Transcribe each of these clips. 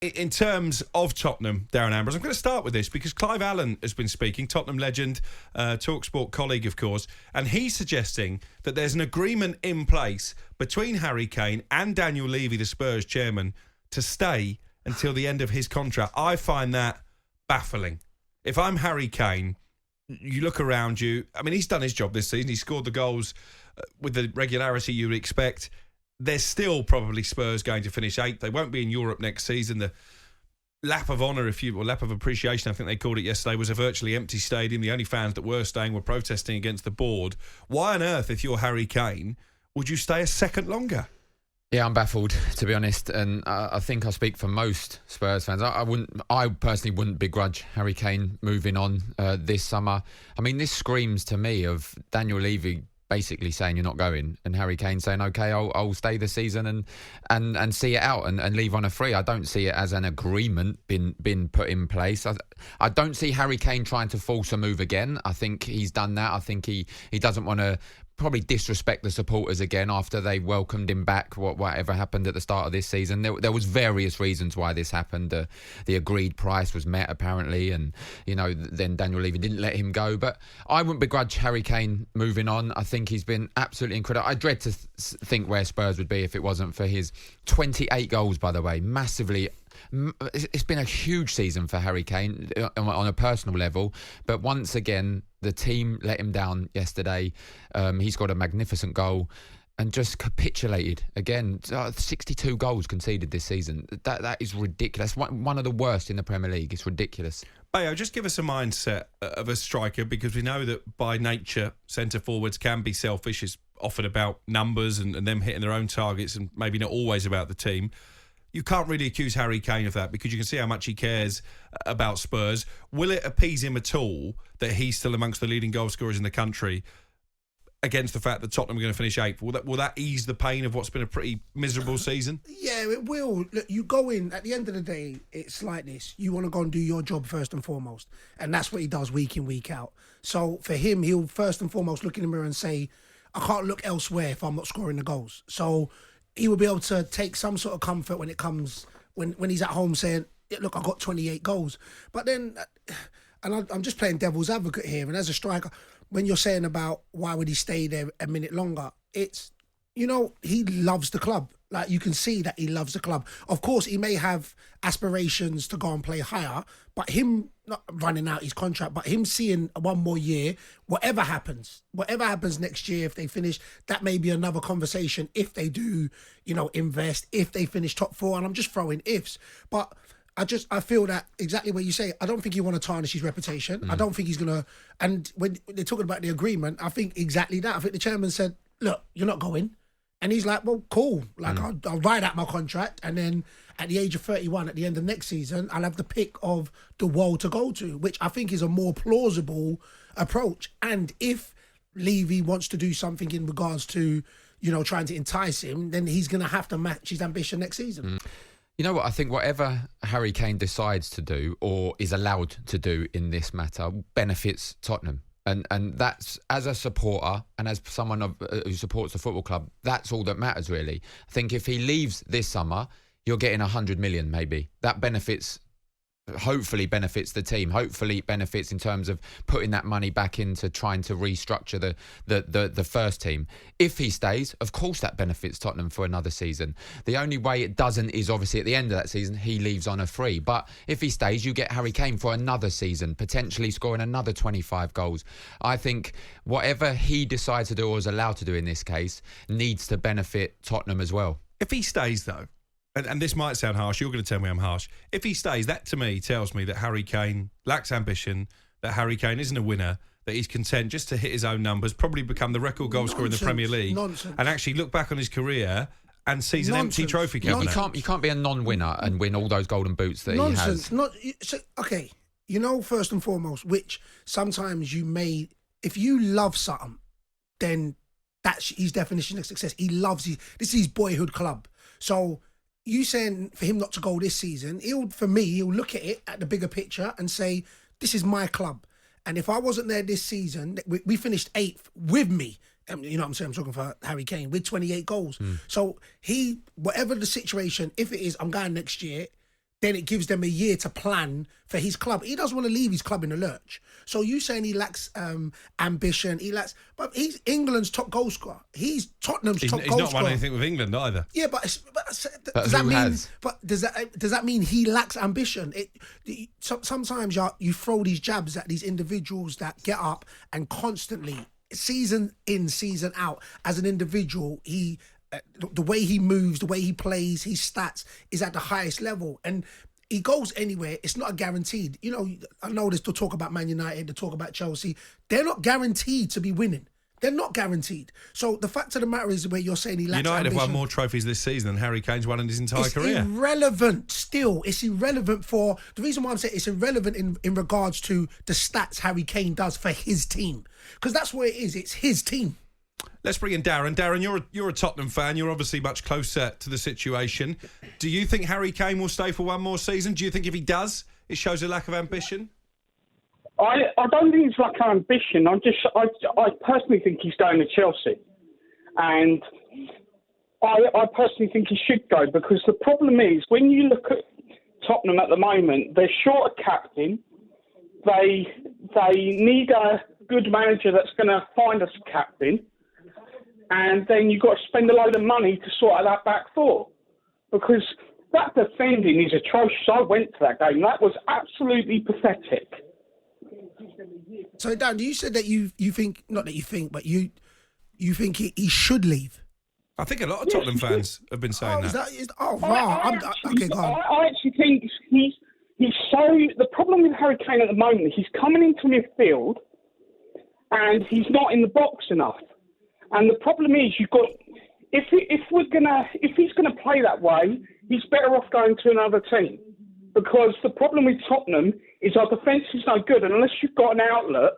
in terms of Tottenham, Darren Ambrose, I'm going to start with this because Clive Allen has been speaking, Tottenham legend, talkSPORT colleague, of course, and he's suggesting that there's an agreement in place between Harry Kane and Daniel Levy, the Spurs chairman, to stay until the end of his contract. I find that baffling. If I'm Harry Kane, you look around you. I mean, he's done his job this season. He scored the goals with the regularity you would expect. There's still probably Spurs going to finish 8th. They won't be in Europe next season. The lap of honour, or lap of appreciation, I think they called it yesterday, was a virtually empty stadium. The only fans that were staying were protesting against the board. Why on earth, if you're Harry Kane, would you stay a second longer? Yeah, I'm baffled, to be honest, and I think I speak for most Spurs fans. I personally wouldn't begrudge Harry Kane moving on this summer. I mean, this screams to me of Daniel Levy basically saying you're not going, and Harry Kane saying, okay, I'll stay this season and see it out and leave on a free. I don't see it as an agreement been put in place. I don't see Harry Kane trying to force a move again. I think he's done that. I think he doesn't want to probably disrespect the supporters again after they welcomed him back, whatever happened at the start of this season. There was various reasons why this happened. The agreed price was met, apparently, and then Daniel Levy didn't let him go. But I wouldn't begrudge Harry Kane moving on. I think he's been absolutely incredible. I dread to think where Spurs would be if it wasn't for his 28 goals, by the way, massively. It's been a huge season for Harry Kane on a personal level, but once again the team let him down yesterday. He's got a magnificent goal and just capitulated again. 62 goals conceded this season. That is ridiculous. One of the worst in the Premier League. It's ridiculous. Bayo, just give us a mindset of a striker, because we know that by nature centre forwards can be selfish. It's often about numbers and them hitting their own targets, and maybe not always about the team. You can't really accuse Harry Kane of that, because you can see how much he cares about Spurs. Will it appease him at all that he's still amongst the leading goal scorers in the country against the fact that Tottenham are going to finish 8th? Will that ease the pain of what's been a pretty miserable season? Yeah, it will. Look, you go in, at the end of the day, it's like this. You want to go and do your job first and foremost. And that's what he does week in, week out. So for him, he'll first and foremost look in the mirror and say, I can't look elsewhere if I'm not scoring the goals. So he will be able to take some sort of comfort when it comes, when he's at home saying, look, I got 28 goals. But then, and I'm just playing devil's advocate here, and as a striker, when you're saying about why would he stay there a minute longer, it's, he loves the club. Like, you can see that he loves the club. Of course, he may have aspirations to go and play higher, but him not running out his contract, but him seeing one more year, whatever happens next year, if they finish, that may be another conversation if they do, invest, if they finish top 4, and I'm just throwing ifs. But I feel that exactly what you say. I don't think you want to tarnish his reputation. I don't think he's going to, and when they're talking about the agreement, I think exactly that. I think the chairman said, look, you're not going. And he's like, well, cool. Like, I'll ride out my contract. And then at the age of 31, at the end of next season, I'll have the pick of the world to go to, which I think is a more plausible approach. And if Levy wants to do something in regards to, trying to entice him, then he's going to have to match his ambition next season. You know what? I think whatever Harry Kane decides to do or is allowed to do in this matter benefits Tottenham. And that's, as a supporter and as someone who supports the football club, that's all that matters, really. I think if he leaves this summer, you're getting 100 million, maybe. That hopefully benefits the team. Hopefully it benefits in terms of putting that money back into trying to restructure the first team. If he stays, of course that benefits Tottenham for another season. The only way it doesn't is obviously at the end of that season, he leaves on a free. But if he stays, you get Harry Kane for another season, potentially scoring another 25 goals. I think whatever he decides to do or is allowed to do in this case needs to benefit Tottenham as well. If he stays, though, and this might sound harsh, you're going to tell me I'm harsh. If he stays, that to me tells me that Harry Kane lacks ambition, that Harry Kane isn't a winner, that he's content just to hit his own numbers, probably become the record goal scorer in the Premier League, and actually look back on his career and sees an empty trophy cabinet. You can't be a non-winner and win all those golden boots that he has. Okay, first and foremost, which sometimes you may, if you love something, then that's his definition of success. He loves this is his boyhood club. So you saying for him not to go this season, he'll look at it at the bigger picture and say, this is my club. And if I wasn't there this season, we finished 8th with me. You know what I'm saying? I'm talking for Harry Kane with 28 goals. So whatever the situation, if it is, I'm going next year, then it gives them a year to plan for his club. He doesn't want to leave his club in the lurch. So you saying he lacks ambition, but he's England's top goal scorer. He's Tottenham's top goal scorer. He's not won anything with England either. Yeah, but does that mean? Has? But does that mean he lacks ambition? Sometimes you throw these jabs at these individuals that get up and constantly, season in, season out, as an individual, the way he moves, the way he plays, his stats is at the highest level. And he goes anywhere, it's not a guaranteed. You know, I know there's to talk about Man United, to talk about Chelsea. They're not guaranteed to be winning. They're not guaranteed. So the fact of the matter is where you're saying he lacks United ambition. have won more trophies this season than Harry Kane's won in his entire career. It's irrelevant still. It's irrelevant for... The reason why I'm saying it's irrelevant in regards to the stats Harry Kane does for his team. Because that's what it is. It's his team. Let's bring in Darren. Darren, you're a Tottenham fan. You're obviously much closer to the situation. Do you think Harry Kane will stay for one more season? Do you think if he does, it shows a lack of ambition? I don't think it's lack of ambition. I personally think he's going to Chelsea. And I personally think he should go, because the problem is, when you look at Tottenham at the moment, they're short a captain. They need a good manager that's going to find us a captain. And then you've got to spend a load of money to sort out that back four. Because that defending is atrocious. I went to that game. That was absolutely pathetic. So, Dan, you said that you think, not that you think, but you think he should leave. I think a lot of Tottenham fans have been saying that. Wow. Okay, go on. I actually think he's so... The problem with Harry Kane at the moment, he's coming into midfield and he's not in the box enough. And the problem is, you've got... If he's gonna play that way, he's better off going to another team. Because the problem with Tottenham is our defence is no good unless you've got an outlet,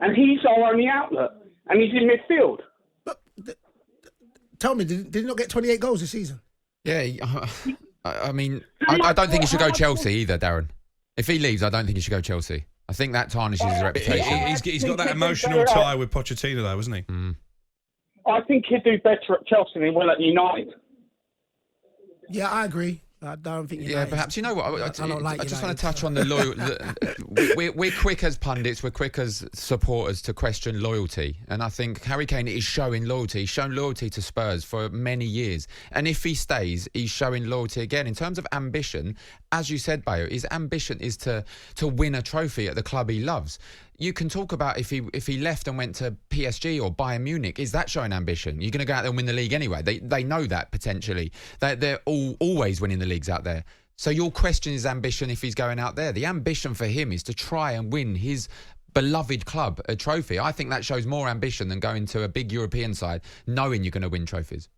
and he's our only outlet, and he's in midfield. But tell me, did he not get 28 goals this season? Yeah, I mean, I don't think he should go Chelsea either, Darren. If he leaves, I don't think he should go Chelsea. I think that tarnishes his reputation. He's got that emotional tie with Pochettino, though, hasn't he? Mm. I think he'd do better at Chelsea than he will at United. Yeah, I agree. I don't think. Yeah, perhaps. You know what? I just want to touch on the loyal. we're quick as pundits, we're quick as supporters to question loyalty, and I think Harry Kane is showing loyalty. He's shown loyalty to Spurs for many years, and if he stays, he's showing loyalty again. In terms of ambition, as you said, Bayo, his ambition is to win a trophy at the club he loves. You can talk about if he left and went to PSG or Bayern Munich, is that showing ambition? You're going to go out there and win the league anyway. They know that potentially. They're always winning the leagues out there. So your question is ambition if he's going out there. The ambition for him is to try and win his beloved club a trophy. I think that shows more ambition than going to a big European side knowing you're going to win trophies.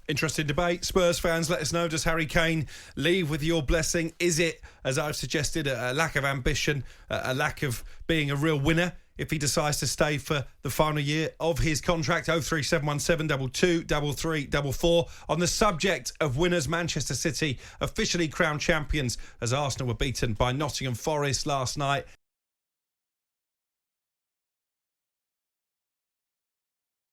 Interesting debate. Spurs fans, let us know. Does Harry Kane leave with your blessing? Is it, as I've suggested, a lack of ambition, a lack of being a real winner if he decides to stay for the final year of his contract? 03717 22 3344. On the subject of winners, Manchester City officially crowned champions as Arsenal were beaten by Nottingham Forest last night.